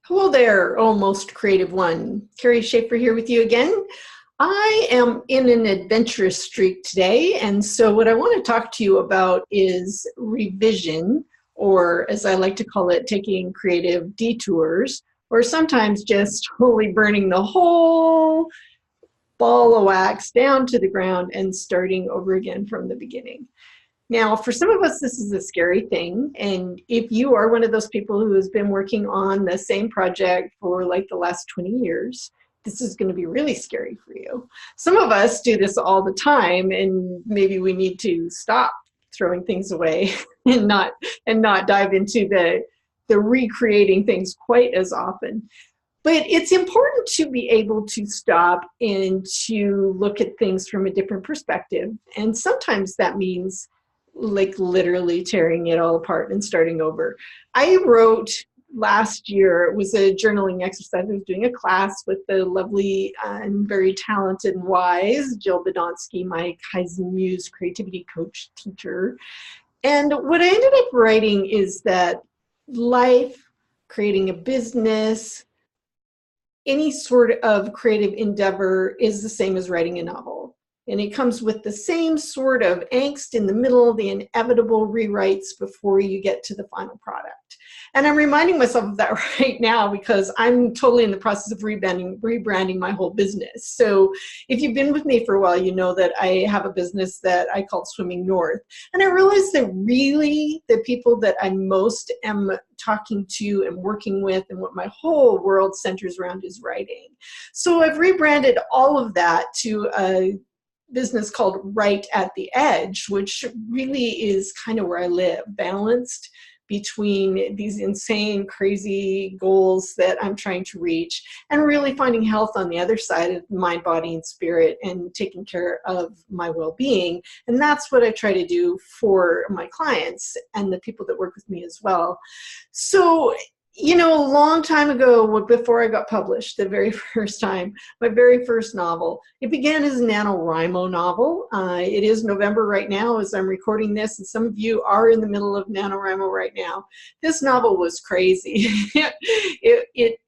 Hello there, almost creative one. Kerry Schafer here with you again. I am in an adventurous streak today, and so what I want to talk to you about is revision, or as I like to call it, taking creative detours, or sometimes just totally burning the whole ball of wax down to the ground and starting over again from the beginning. Now, for some of us, this is a scary thing. And if you are one of those people who has been working on the same project for like the last 20 years, this is going to be really scary for you. Some of us do this all the time, and maybe we need to stop throwing things away and not dive into the recreating things quite as often. But it's important to be able to stop and to look at things from a different perspective. And sometimes that means like literally tearing it all apart and starting over. I wrote last year, it was a journaling exercise. I was doing a class with the lovely and very talented and wise Jill Badonsky, my Kaizen Muse creativity coach teacher. And what I ended up writing is that life, creating a business, any sort of creative endeavor is the same as writing a novel. And it comes with the same sort of angst in the middle, the inevitable rewrites before you get to the final product. And I'm reminding myself of that right now because I'm totally in the process of rebranding my whole business. So if you've been with me for a while, you know that I have a business that I call Swimming North. And I realized that really the people that I most am talking to and working with and what my whole world centers around is writing. So I've rebranded all of that to a business called Right at the Edge, which really is kind of where I live, balanced between these insane, crazy goals that I'm trying to reach and really finding health on the other side of mind, body, and spirit and taking care of my well-being. And that's what I try to do for my clients and the people that work with me as well. So, you know, a long time ago, before I got published, the very first time, my very first novel, it began as a NaNoWriMo novel. It is November right now as I'm recording this, and some of you are in the middle of NaNoWriMo right now. This novel was crazy.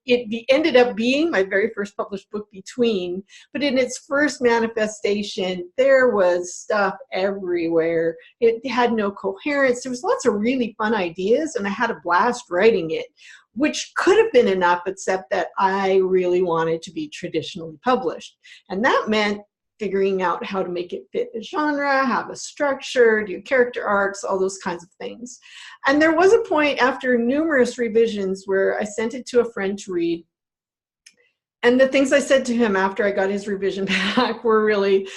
It ended up being my very first published book, Between, but in its first manifestation, there was stuff everywhere. It had no coherence. There was lots of really fun ideas, and I had a blast writing it, which could have been enough, except that I really wanted to be traditionally published. And that meant figuring out how to make it fit a genre, have a structure, do character arcs, all those kinds of things. And there was a point after numerous revisions where I sent it to a friend to read. And the things I said to him after I got his revision back were really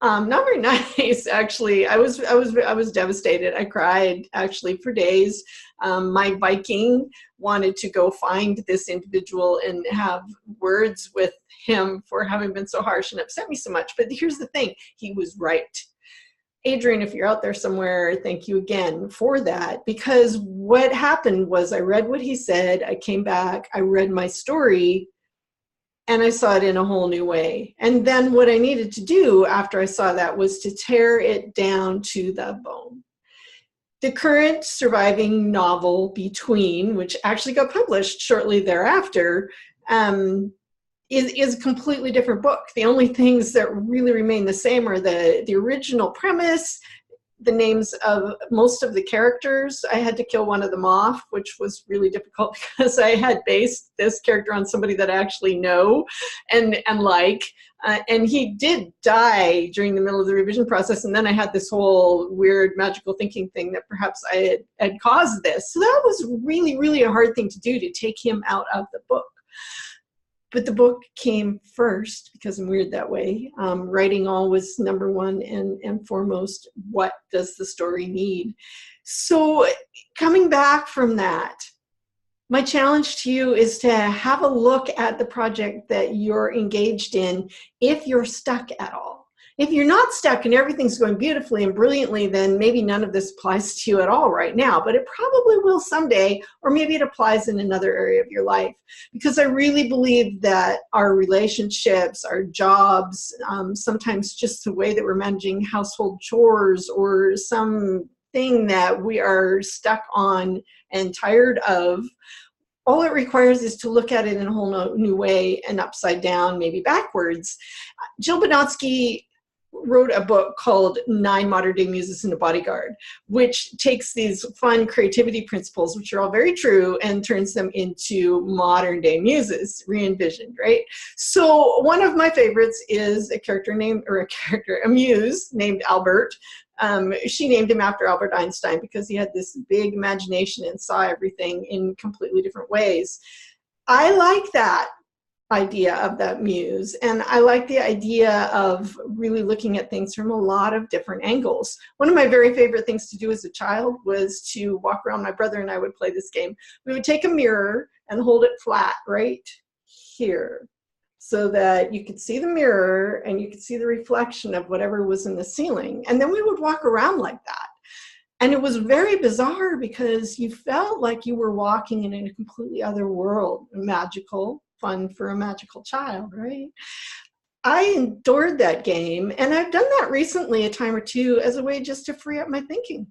not very nice, actually. I was devastated. I cried actually for days. My Viking wanted to go find this individual and have words with him for having been so harsh and upset me so much. But here's the thing, he was right. Adrian, if you're out there somewhere, thank you again for that, because what happened was I read what he said, I came back, I read my story, and I saw it in a whole new way. And then what I needed to do after I saw that was to tear it down to the bone. The current surviving novel, Between, which actually got published shortly thereafter, is a completely different book. The only things that really remain the same are the original premise, the names of most of the characters. I had to kill one of them off, which was really difficult because I had based this character on somebody that I actually know and like. And he did die during the middle of the revision process. And then I had this whole weird magical thinking thing that perhaps I had caused this. So that was really, really a hard thing to do, to take him out of the book. But the book came first because I'm weird that way. Writing all was number one and foremost. What does the story need? So coming back from that, my challenge to you is to have a look at the project that you're engaged in if you're stuck at all. If you're not stuck and everything's going beautifully and brilliantly, then maybe none of this applies to you at all right now, but it probably will someday, or maybe it applies in another area of your life. Because I really believe that our relationships, our jobs, sometimes just the way that we're managing household chores or something that we are stuck on and tired of, all it requires is to look at it in a whole new way and upside down, maybe backwards. Jill Benotsky wrote a book called 9 Modern Day Muses and a Bodyguard, which takes these fun creativity principles, which are all very true, and turns them into modern day muses, re-envisioned, right? So one of my favorites is a muse named Albert. She named him after Albert Einstein because he had this big imagination and saw everything in completely different ways. I like that idea of that muse, and I like the idea of really looking at things from a lot of different angles. One of my very favorite things to do as a child was to walk around. My brother and I would play this game. We would take a mirror and hold it flat right here so that you could see the mirror and you could see the reflection of whatever was in the ceiling, and then we would walk around like that. And it was very bizarre because you felt like you were walking in a completely other world, magical, fun for a magical child, right? I adored that game, and I've done that recently a time or two as a way just to free up my thinking.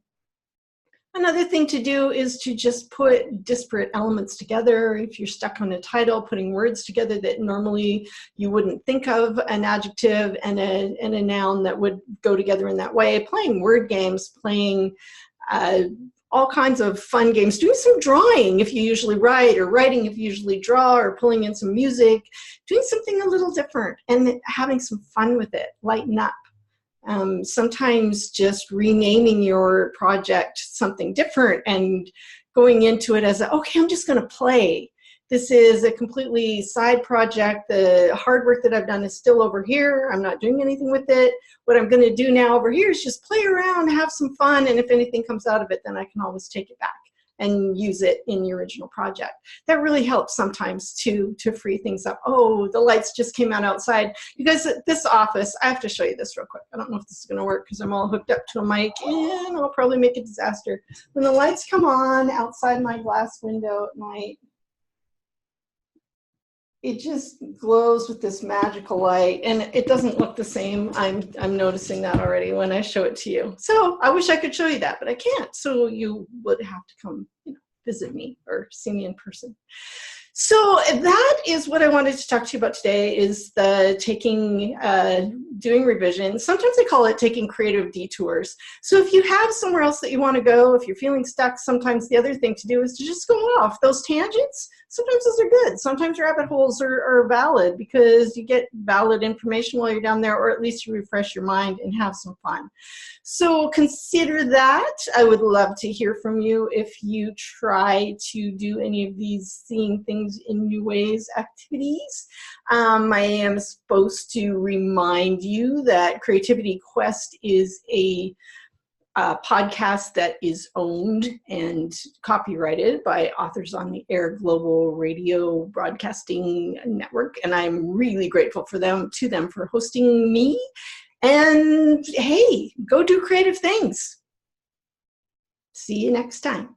Another thing to do is to just put disparate elements together. If you're stuck on a title, putting words together that normally you wouldn't think of, an adjective and a noun that would go together in that way, playing word games, playing all kinds of fun games, doing some drawing if you usually write, or writing if you usually draw, or pulling in some music, doing something a little different and having some fun with it, lighten up. Sometimes just renaming your project something different and going into it as, okay, I'm just going to play. This is a completely side project. The hard work that I've done is still over here. I'm not doing anything with it. What I'm going to do now over here is just play around, have some fun, and if anything comes out of it, then I can always take it back and use it in the original project. That really helps sometimes to free things up. Oh, the lights just came out outside. You guys, at this office, I have to show you this real quick. I don't know if this is going to work because I'm all hooked up to a mic, and I'll probably make a disaster. When the lights come on outside my glass window at night, it just glows with this magical light, and it doesn't look the same. I'm noticing that already when I show it to you. So I wish I could show you that, but I can't. So you would have to come, visit me or see me in person. So that is what I wanted to talk to you about today, is the doing revision. Sometimes I call it taking creative detours. So if you have somewhere else that you want to go, if you're feeling stuck, sometimes the other thing to do is to just go off. Those tangents, sometimes those are good. Sometimes rabbit holes are valid because you get valid information while you're down there, or at least you refresh your mind and have some fun. So consider that. I would love to hear from you if you try to do any of these seeing things in new ways activities. I am supposed to remind you that Creativity Quest is a podcast that is owned and copyrighted by Authors on the Air Global Radio Broadcasting Network, and I'm really grateful to them for hosting me. And hey, go do creative things. See you next time.